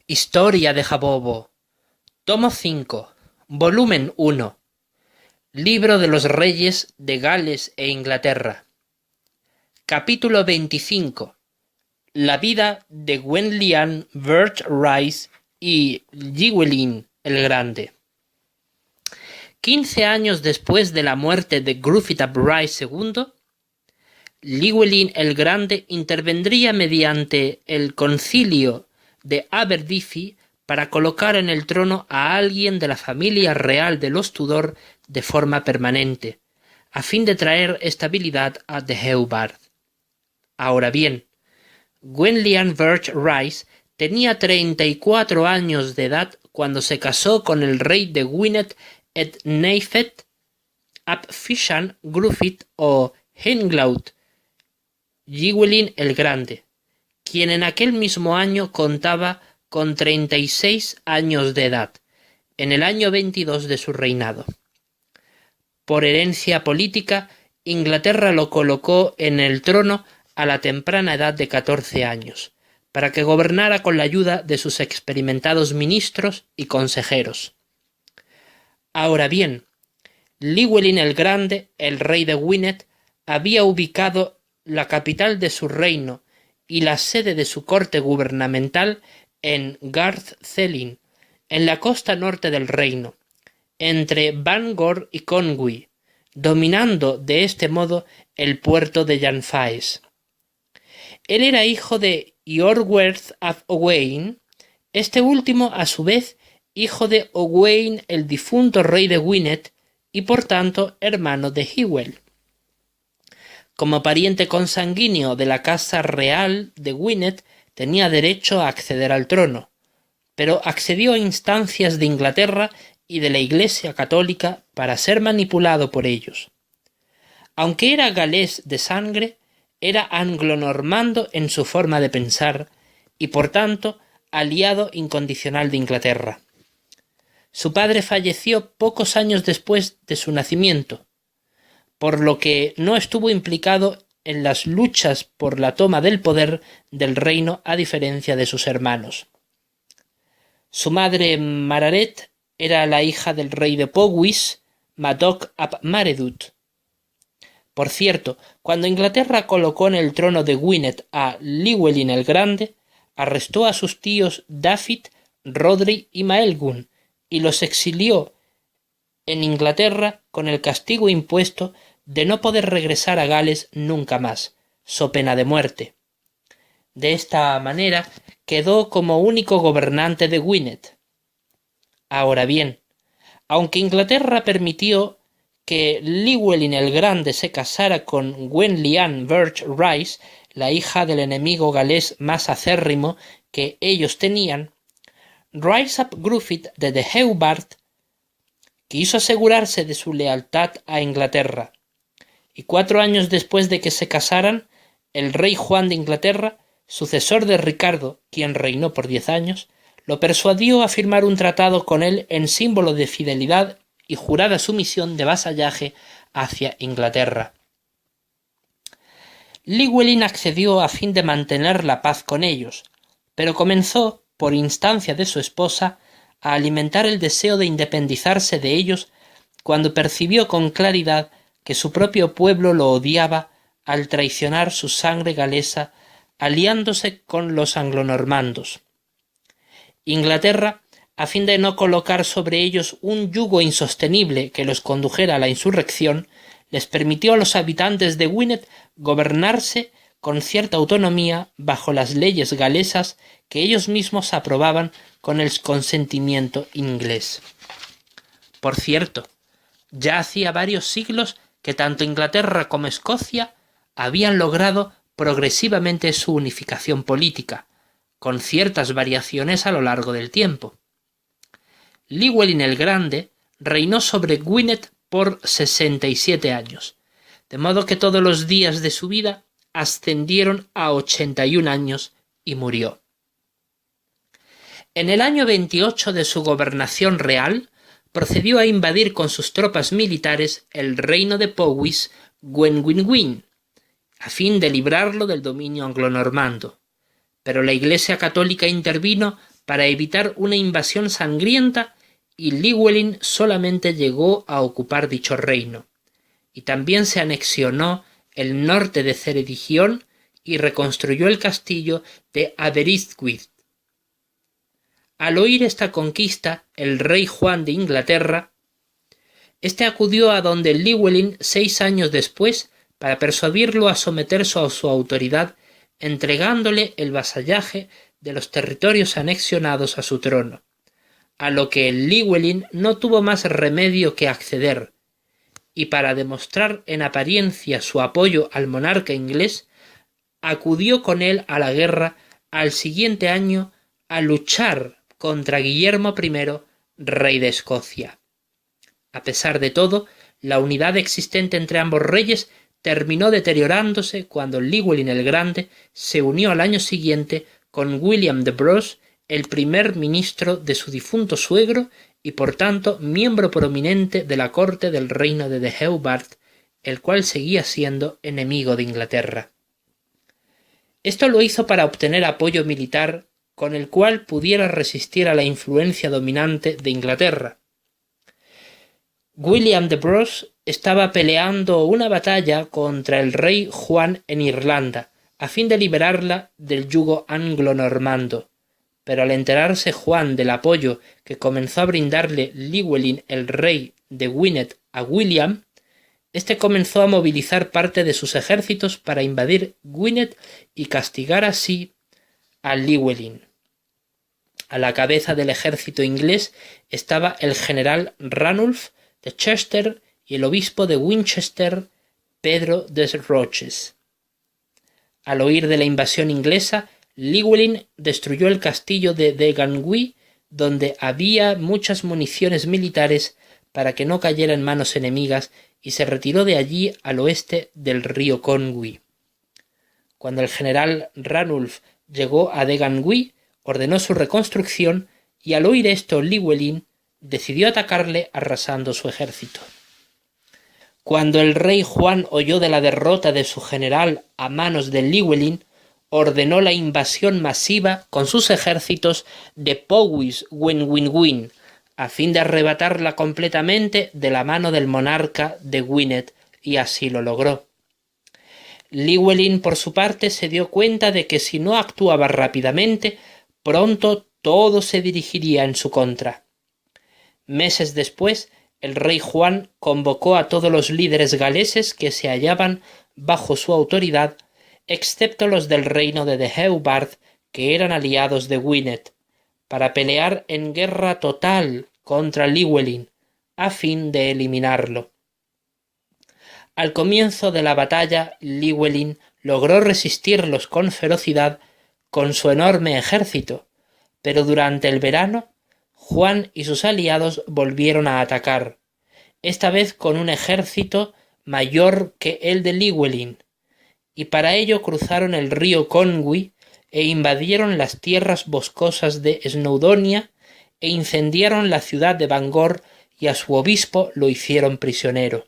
Historia de Jabobo. Tomo 5. Volumen 1. Libro de los Reyes de Gales e Inglaterra. Capítulo 25. La vida de Gwenllian Birch-Rhys y Llywelyn el Grande. 15 años después de la muerte de Gruffydd ap Rhys II, Llywelyn el Grande intervendría mediante el concilio de Aberdyfi para colocar en el trono a alguien de la familia real de los Tudor de forma permanente, a fin de traer estabilidad a Deheubarth. Ahora bien, Gwenllian Birch-Rhys tenía 34 años de edad cuando se casó con el rey de Gwynedd et Neifed ap Fishan Gruffydd o Henglaut Llywelyn el Grande, quien en aquel mismo año contaba con 36 años de edad, en el año 22 de su reinado. Por herencia política, Inglaterra lo colocó en el trono a la temprana edad de 14 años, para que gobernara con la ayuda de sus experimentados ministros y consejeros. Ahora bien, Llywelyn el Grande, el rey de Gwynedd, había ubicado la capital de su reino y la sede de su corte gubernamental en Garth Thelin, en la costa norte del reino, entre Bangor y Conwy, dominando de este modo el puerto de Llanfaes. Él era hijo de Iorwerth ap Owain, este último a su vez hijo de Owain el difunto rey de Gwynedd y por tanto hermano de Hywel. Como pariente consanguíneo de la casa real de Gwynedd, tenía derecho a acceder al trono, pero accedió a instancias de Inglaterra y de la Iglesia católica para ser manipulado por ellos. Aunque era galés de sangre, era anglo-normando en su forma de pensar y, por tanto, aliado incondicional de Inglaterra. Su padre falleció pocos años después de su nacimiento, por lo que no estuvo implicado en las luchas por la toma del poder del reino a diferencia de sus hermanos. Su madre Mararet era la hija del rey de Powys, Madoc ap Maredudd. Por cierto, cuando Inglaterra colocó en el trono de Gwynedd a Llywelyn el Grande, arrestó a sus tíos Dafydd, Rhodri y Maelgwn y los exilió en Inglaterra con el castigo impuesto de no poder regresar a Gales nunca más, so pena de muerte. De esta manera quedó como único gobernante de Gwynedd. Ahora bien, aunque Inglaterra permitió que Llywelyn el Grande se casara con Gwenllian Birch-Rhys, la hija del enemigo galés más acérrimo que ellos tenían, Rhys ap Gruffydd de Deheubarth quiso asegurarse de su lealtad a Inglaterra, y 4 años después de que se casaran, el rey Juan de Inglaterra, sucesor de Ricardo, quien reinó por 10 años, lo persuadió a firmar un tratado con él en símbolo de fidelidad y jurada sumisión de vasallaje hacia Inglaterra. Llywelyn accedió a fin de mantener la paz con ellos, pero comenzó, por instancia de su esposa, a alimentar el deseo de independizarse de ellos cuando percibió con claridad que su propio pueblo lo odiaba al traicionar su sangre galesa aliándose con los anglonormandos. Inglaterra, a fin de no colocar sobre ellos un yugo insostenible que los condujera a la insurrección, les permitió a los habitantes de Gwynedd gobernarse con cierta autonomía bajo las leyes galesas que ellos mismos aprobaban con el consentimiento inglés. Por cierto, ya hacía varios siglos que tanto Inglaterra como Escocia habían logrado progresivamente su unificación política, con ciertas variaciones a lo largo del tiempo. Llywelyn el Grande reinó sobre Gwynedd por 67 años, de modo que todos los días de su vida ascendieron a 81 años y murió. En el año 28 de su gobernación real, procedió a invadir con sus tropas militares el reino de Powys Gwenwyn, a fin de librarlo del dominio anglonormando. pero la Iglesia católica intervino para evitar una invasión sangrienta, y Llywelyn solamente llegó a ocupar dicho reino. Y también se anexionó el norte de Ceredigion y reconstruyó el castillo de Aberystwyth. Al oír esta conquista, el rey Juan de Inglaterra, acudió a donde Llywelyn 6 años después para persuadirlo a someterse a su autoridad, entregándole el vasallaje de los territorios anexionados a su trono, a lo que Llywelyn no tuvo más remedio que acceder, y para demostrar en apariencia su apoyo al monarca inglés, acudió con él a la guerra al siguiente año a luchar contra Guillermo I, rey de Escocia. A pesar de todo, la unidad existente entre ambos reyes terminó deteriorándose cuando Llywelyn el Grande se unió al año siguiente con William de Braose, el primer ministro de su difunto suegro y por tanto miembro prominente de la corte del reino de Deheubarth, el cual seguía siendo enemigo de Inglaterra. Esto lo hizo para obtener apoyo militar con el cual pudiera resistir a la influencia dominante de Inglaterra. William de Braose estaba peleando una batalla contra el rey Juan en Irlanda, a fin de liberarla del yugo anglo-normando, pero al enterarse Juan del apoyo que comenzó a brindarle Llywelyn el rey de Gwynedd a William, este comenzó a movilizar parte de sus ejércitos para invadir Gwynedd y castigar así a Llywelyn. A la cabeza del ejército inglés estaba el general Ranulf de Chester y el obispo de Winchester, Pedro de Roches. Al oír de la invasión inglesa, Llywelyn destruyó el castillo de Degangui, donde había muchas municiones militares para que no cayera en manos enemigas, y se retiró de allí al oeste del río Conwy. Cuando el general Ranulf llegó a Degangui, ordenó su reconstrucción, y al oír esto Llywelyn decidió atacarle arrasando su ejército. Cuando el rey Juan oyó de la derrota de su general a manos de Llywelyn, ordenó la invasión masiva con sus ejércitos de Powys Wenwynwyn, a fin de arrebatarla completamente de la mano del monarca de Gwynedd, y así lo logró. Llywelyn, por su parte, se dio cuenta de que si no actuaba rápidamente, pronto todo se dirigiría en su contra. Meses después, el rey Juan convocó a todos los líderes galeses que se hallaban bajo su autoridad, excepto los del reino de Deheubarth, que eran aliados de Gwynedd, para pelear en guerra total contra Llywelyn, a fin de eliminarlo. Al comienzo de la batalla, Llywelyn logró resistirlos con ferocidad con su enorme ejército, pero durante el verano, Juan y sus aliados volvieron a atacar, esta vez con un ejército mayor que el de Llywelyn, y para ello cruzaron el río Conwy e invadieron las tierras boscosas de Snowdonia e incendiaron la ciudad de Bangor, y a su obispo lo hicieron prisionero.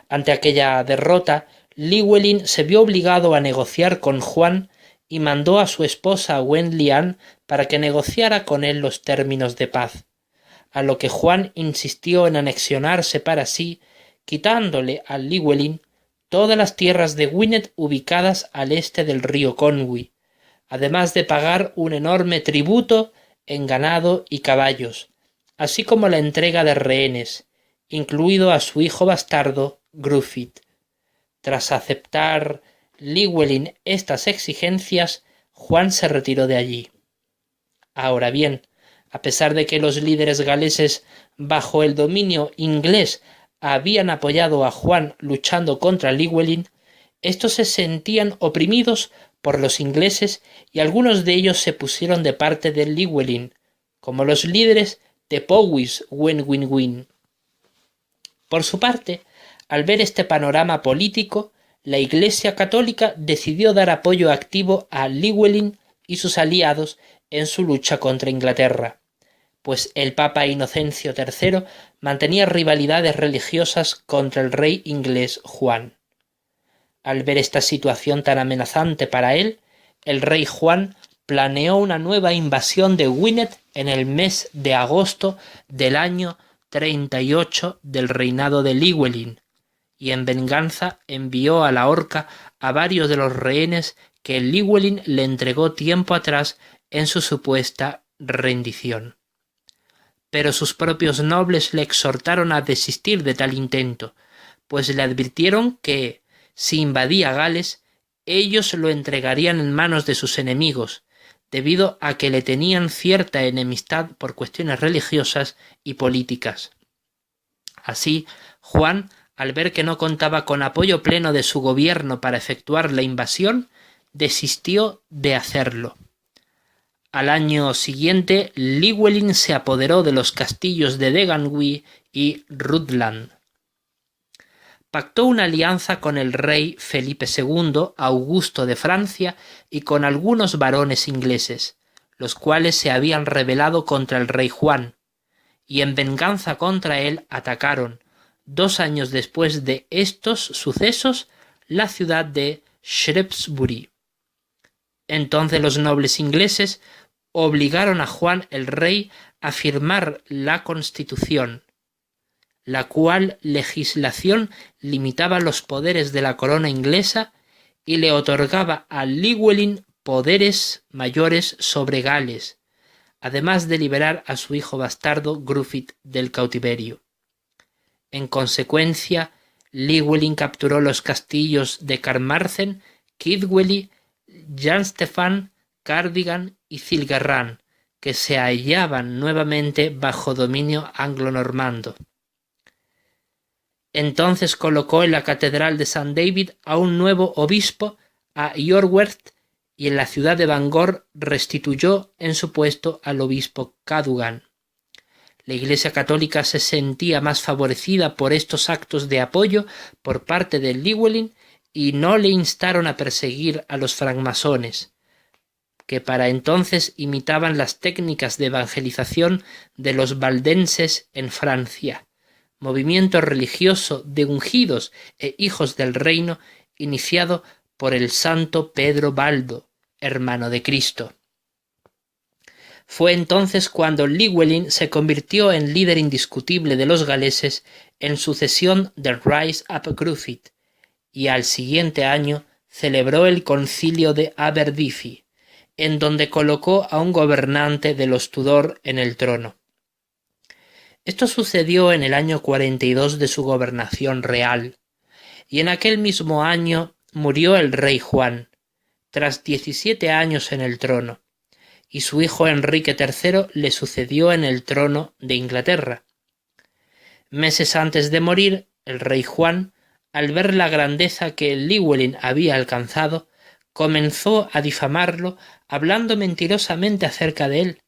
Ante aquella derrota, Llywelyn se vio obligado a negociar con Juan y mandó a su esposa Wenlian para que negociara con él los términos de paz, a lo que Juan insistió en anexionarse para sí, quitándole a Llywelyn todas las tierras de Gwynedd ubicadas al este del río Conwy, además de pagar un enorme tributo en ganado y caballos, así como la entrega de rehenes, incluido a su hijo bastardo Gruffydd. Tras aceptar Llywelyn estas exigencias, Juan se retiró de allí. Ahora bien, a pesar de que los líderes galeses bajo el dominio inglés habían apoyado a Juan luchando contra Llywelyn, estos se sentían oprimidos por los ingleses y algunos de ellos se pusieron de parte de Llywelyn, como los líderes de Powys Wenwynwyn. Por su parte, al ver este panorama político, la Iglesia católica decidió dar apoyo activo a Llywelyn y sus aliados en su lucha contra Inglaterra, pues el Papa Inocencio III mantenía rivalidades religiosas contra el rey inglés Juan. Al ver esta situación tan amenazante para él, el rey Juan planeó una nueva invasión de Gwynedd en el mes de agosto del año 38 del reinado de Llywelyn, y en venganza envió a la horca a varios de los rehenes que Llywelyn le entregó tiempo atrás en su supuesta rendición. Pero sus propios nobles le exhortaron a desistir de tal intento, pues le advirtieron que, si invadía Gales, ellos lo entregarían en manos de sus enemigos, debido a que le tenían cierta enemistad por cuestiones religiosas y políticas. Así, Juan, al ver que no contaba con apoyo pleno de su gobierno para efectuar la invasión, desistió de hacerlo. Al año siguiente, Llywelyn se apoderó de los castillos de Deganwy y Rutland. Pactó una alianza con el rey Felipe II, Augusto de Francia, y con algunos varones ingleses, los cuales se habían rebelado contra el rey Juan, y en venganza contra él atacaron, 2 años después de estos sucesos, la ciudad de Shrewsbury. Entonces los nobles ingleses obligaron a Juan el rey a firmar la Constitución, la cual legislación limitaba los poderes de la corona inglesa y le otorgaba a Llywelyn poderes mayores sobre Gales, además de liberar a su hijo bastardo Gruffydd del cautiverio. En consecuencia, Llywelyn capturó los castillos de Carmarthen, Kidwelly, Llanstefan, Cardigan y Cilgerran, que se hallaban nuevamente bajo dominio anglo-normando. Entonces colocó en la catedral de St. David a un nuevo obispo, a Iorwerth, y en la ciudad de Bangor restituyó en su puesto al obispo Cadogan. La Iglesia católica se sentía más favorecida por estos actos de apoyo por parte de Llywelyn y no le instaron a perseguir a los francmasones, que para entonces imitaban las técnicas de evangelización de los valdenses en Francia, movimiento religioso de ungidos e hijos del reino iniciado por el santo Pedro Baldo, hermano de Cristo. Fue entonces cuando Llywelyn se convirtió en líder indiscutible de los galeses en sucesión de Rise Up Gruffydd, y al siguiente año celebró el concilio de Aberdyfi, en donde colocó a un gobernante de los Tudor en el trono. Esto sucedió en el año 42 de su gobernación real, y en aquel mismo año murió el rey Juan, tras 17 años en el trono, y su hijo Enrique III le sucedió en el trono de Inglaterra. Meses antes de morir, el rey Juan, al ver la grandeza que Llywelyn había alcanzado, comenzó a difamarlo, hablando mentirosamente acerca de él,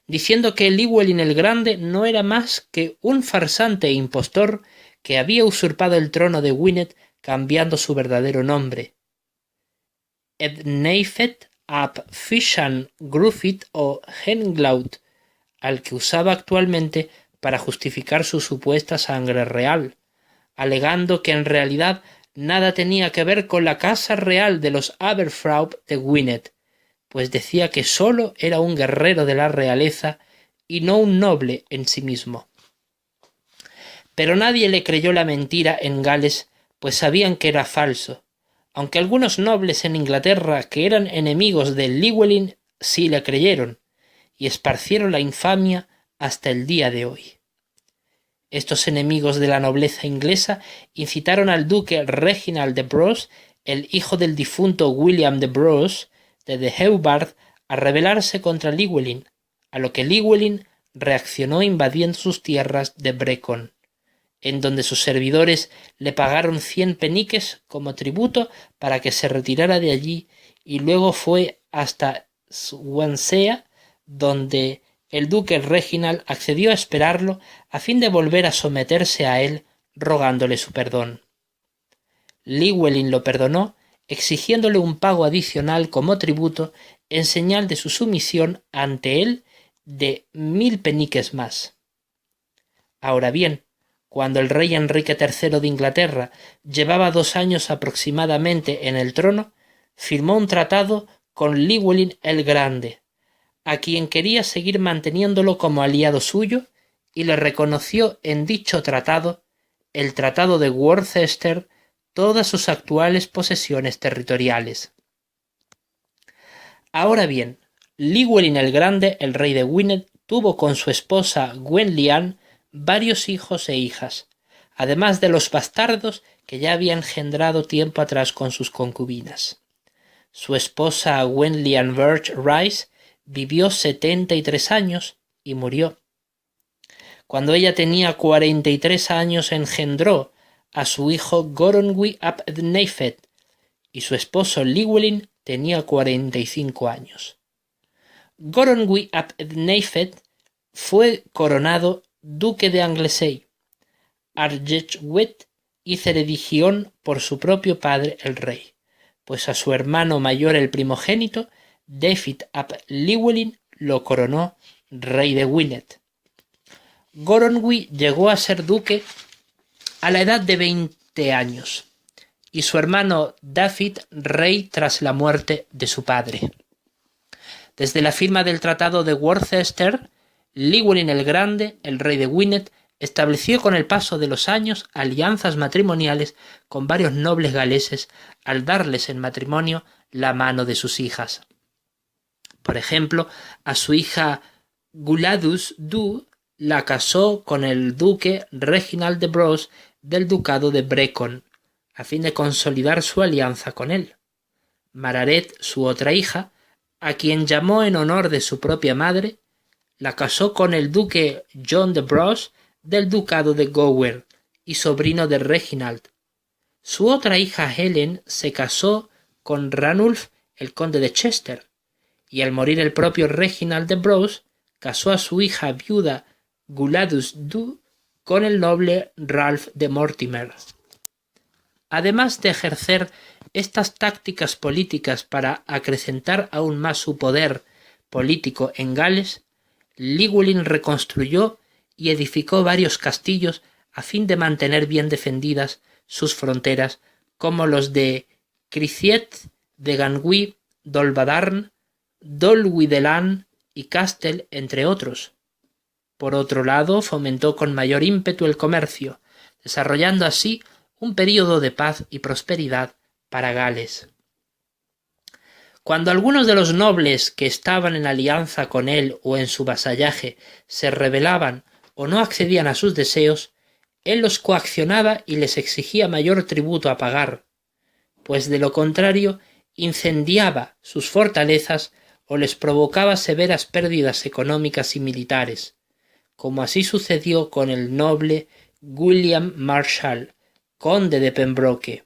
diciendo que Llywelyn el Grande no era más que un farsante e impostor que había usurpado el trono de Gwynedd cambiando su verdadero nombre. Edneifed ap Fishan Gruffydd o Henglaut, al que usaba actualmente para justificar su supuesta sangre real, alegando que en realidad nada tenía que ver con la casa real de los Aberfraub de Gwynedd, pues decía que sólo era un guerrero de la realeza y no un noble en sí mismo. Pero nadie le creyó la mentira en Gales, pues sabían que era falso, aunque algunos nobles en Inglaterra que eran enemigos de Llywelyn sí le creyeron, y esparcieron la infamia hasta el día de hoy. Estos enemigos de la nobleza inglesa incitaron al duque Reginald de Bros, el hijo del difunto William de Bros, de Deheubarth, a rebelarse contra Llywelyn, a lo que Llywelyn reaccionó invadiendo sus tierras de Brecon, en donde sus servidores le pagaron 100 peniques como tributo para que se retirara de allí, y luego fue hasta Swansea, donde el duque Reginald accedió a esperarlo a fin de volver a someterse a él, rogándole su perdón. Llywelyn lo perdonó, exigiéndole un pago adicional como tributo en señal de su sumisión ante él de 1000 peniques más. Ahora bien, cuando el rey Enrique III de Inglaterra llevaba 2 años aproximadamente en el trono, firmó un tratado con Llywelyn el Grande, a quien quería seguir manteniéndolo como aliado suyo, y le reconoció en dicho tratado, el Tratado de Worcester, todas sus actuales posesiones territoriales. Ahora bien, Llywelyn el Grande, el rey de Gwynedd, tuvo con su esposa Gwenllian varios hijos e hijas, además de los bastardos que ya había engendrado tiempo atrás con sus concubinas. Su esposa Gwenllian Birch Rice vivió 73 años y murió. Cuando ella tenía 43 años engendró a su hijo Goronwy ap Dneifed, y su esposo Llywelyn tenía 45 años. Goronwy ap Dneifed fue coronado duque de Anglesey, Argyllwyd y Ceredigion por su propio padre el rey, pues a su hermano mayor el primogénito, David ap Llywelyn, lo coronó rey de Gwynedd. Goronwy llegó a ser duque a la edad de 20 años y su hermano David rey tras la muerte de su padre. Desde la firma del Tratado de Worcester, Llywelyn el Grande, el rey de Gwynedd, estableció con el paso de los años alianzas matrimoniales con varios nobles galeses al darles en matrimonio la mano de sus hijas. Por ejemplo, a su hija Gwladus Du la casó con el duque Reginald de Braose del ducado de Brecon, a fin de consolidar su alianza con él. Mararet, su otra hija, a quien llamó en honor de su propia madre, la casó con el duque John de Braose del ducado de Gower y sobrino de Reginald. Su otra hija Helen se casó con Ranulf, el conde de Chester, y al morir el propio Reginald de Braose, casó a su hija viuda Gwladus Du con el noble Ralph de Mortimer. Además de ejercer estas tácticas políticas para acrecentar aún más su poder político en Gales, Llywelyn reconstruyó y edificó varios castillos a fin de mantener bien defendidas sus fronteras, como los de Cricieth, de Gangui, Dolbadarn, Dolwidelan y Castel, entre otros. Por otro lado, fomentó con mayor ímpetu el comercio, desarrollando así un período de paz y prosperidad para Gales. Cuando algunos de los nobles que estaban en alianza con él o en su vasallaje se rebelaban o no accedían a sus deseos, él los coaccionaba y les exigía mayor tributo a pagar, pues de lo contrario incendiaba sus fortalezas o les provocaba severas pérdidas económicas y militares, como así sucedió con el noble William Marshall, conde de Pembroke.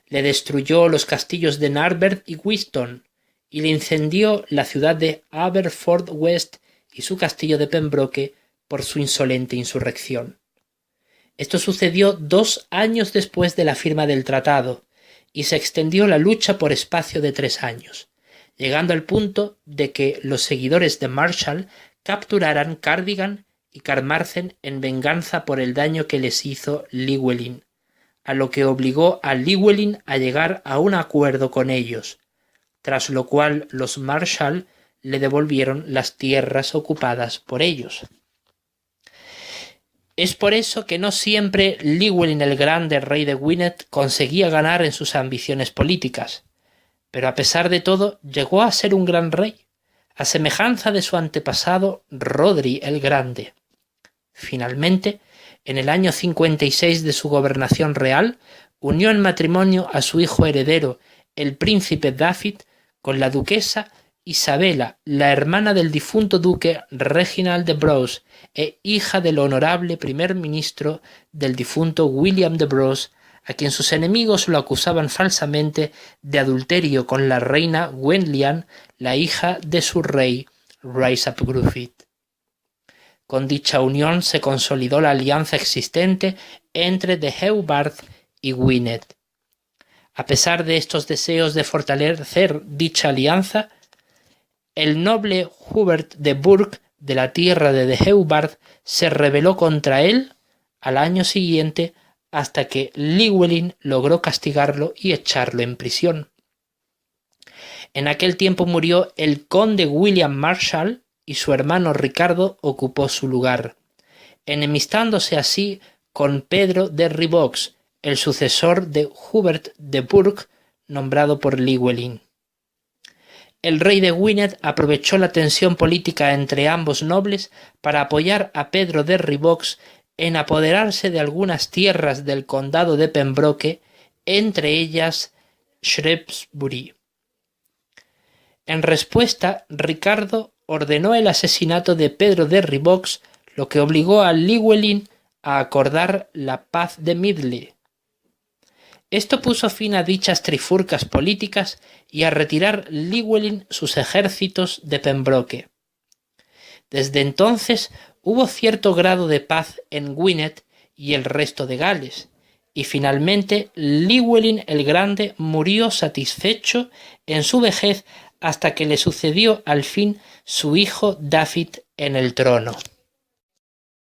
Le destruyó los castillos de Narberth y Wiston, y le incendió la ciudad de Aberford-West y su castillo de Pembroke por su insolente insurrección. Esto sucedió 2 años después de la firma del tratado, y se extendió la lucha por espacio de 3 años, llegando al punto de que los seguidores de Marshall capturaran Cardigan y Carmarthen en venganza por el daño que les hizo Llywelyn, a lo que obligó a Llywelyn a llegar a un acuerdo con ellos, tras lo cual los Marshall le devolvieron las tierras ocupadas por ellos. Es por eso que no siempre Llywelyn el Grande, rey de Gwynedd, conseguía ganar en sus ambiciones políticas, pero a pesar de todo llegó a ser un gran rey, a semejanza de su antepasado Rhodri el Grande. Finalmente, en el año 56 de su gobernación real, unió en matrimonio a su hijo heredero, el príncipe David, con la duquesa Isabela, la hermana del difunto duque Reginald de Braose e hija del honorable primer ministro del difunto William de Braose, a quien sus enemigos lo acusaban falsamente de adulterio con la reina Gwenllian, la hija de su rey Rhys ap Gruffydd. Con dicha unión se consolidó la alianza existente entre Deheubarth y Gwynedd. A pesar de estos deseos de fortalecer dicha alianza, el noble Hubert de Burgh de la tierra de Deheubarth se rebeló contra él al año siguiente, hasta que Llywelyn logró castigarlo y echarlo en prisión. En aquel tiempo murió el conde William Marshall y su hermano Ricardo ocupó su lugar, enemistándose así con Pedro de Riboux, el sucesor de Hubert de Burgh, nombrado por Llywelyn. El rey de Gwynedd aprovechó la tensión política entre ambos nobles para apoyar a Pedro de Riboux en apoderarse de algunas tierras del condado de Pembroke, entre ellas Shrewsbury. En respuesta, Ricardo ordenó el asesinato de Pedro de Riboux, lo que obligó a Llywelyn a acordar la paz de Midley. Esto puso fin a dichas trifulcas políticas y a retirar Llywelyn sus ejércitos de Pembroke. Desde entonces hubo cierto grado de paz en Gwynedd y el resto de Gales, y finalmente Llywelyn el Grande murió satisfecho en su vejez hasta que le sucedió al fin su hijo Dafydd en el trono.